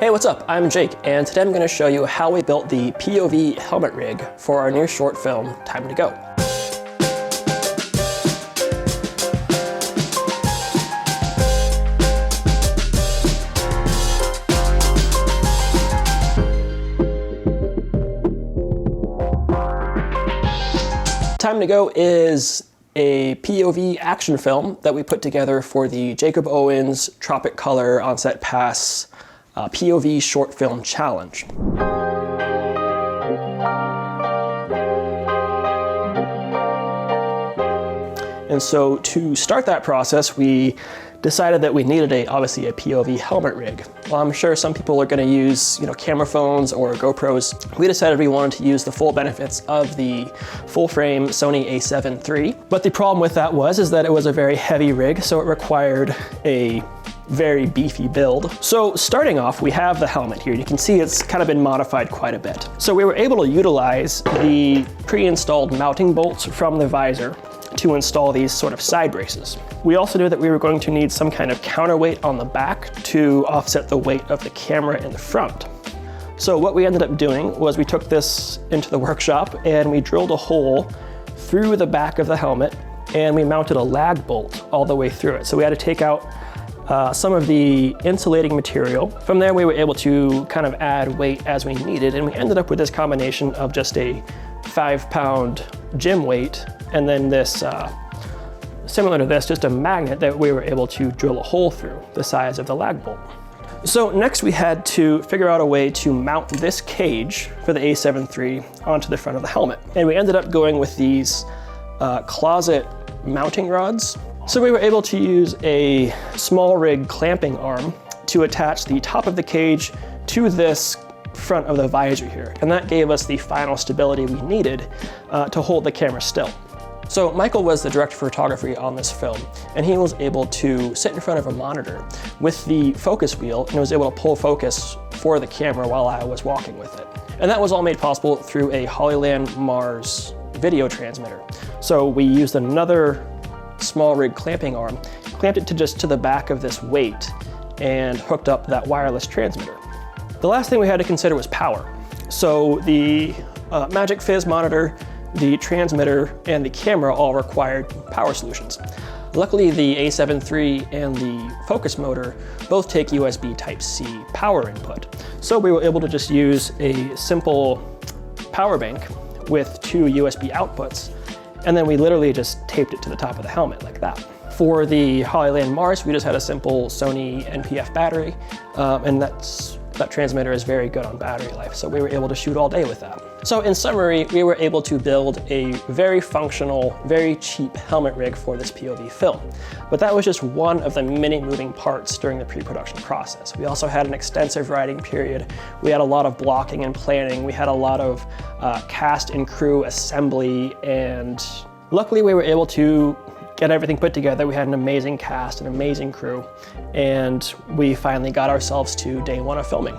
Hey, what's up? I'm Jake, and today I'm going to show you how we built the POV helmet rig for our new short film, Time to Go. Time to Go is a POV action film that we put together for the Jacob Owens Tropic Color On-Set Pass POV Short Film Challenge. And so to start that process, we decided that we needed obviously a POV helmet rig. Well, I'm sure some people are going to use, camera phones or GoPros. We decided we wanted to use the full benefits of the full frame Sony a7 III. But the problem with that is that it was a very heavy rig, so it required a very beefy build. So starting off, we have the helmet here. You can see it's kind of been modified quite a bit. So we were able to utilize the pre-installed mounting bolts from the visor to install these sort of side braces. We also knew that we were going to need some kind of counterweight on the back to offset the weight of the camera in the front. So what we ended up doing was we took this into the workshop and we drilled a hole through the back of the helmet and we mounted a lag bolt all the way through it. So we had to take out some of the insulating material. From there, we were able to kind of add weight as we needed, and we ended up with this combination of just a 5-pound gym weight, and then this, similar to this, just a magnet that we were able to drill a hole through the size of the lag bolt. So next we had to figure out a way to mount this cage for the a7 III onto the front of the helmet. And we ended up going with these closet mounting rods. So we were able to use a small rig clamping arm to attach the top of the cage to this front of the visor here. And that gave us the final stability we needed to hold the camera still. So Michael was the director of photography on this film, and he was able to sit in front of a monitor with the focus wheel and was able to pull focus for the camera while I was walking with it. And that was all made possible through a Hollyland Mars video transmitter. So we used another small rig clamping arm, clamped it to the back of this weight, and hooked up that wireless transmitter. The last thing we had to consider was power. So the Magic Fizz monitor, the transmitter, and the camera all required power solutions. Luckily, the a7 III and the focus motor both take USB Type-C power input. So we were able to just use a simple power bank with 2 USB outputs, and then we literally just taped it to the top of the helmet like that. For the Hollyland Mars, we just had a simple Sony NPF battery, and that transmitter is very good on battery life, so we were able to shoot all day with that. So in summary, we were able to build a very functional, very cheap helmet rig for this POV film. But that was just one of the many moving parts during the pre-production process. We also had an extensive writing period. We had a lot of blocking and planning. We had a lot of cast and crew assembly, and luckily we were able to get everything put together. We had an amazing cast, an amazing crew, and we finally got ourselves to day one of filming.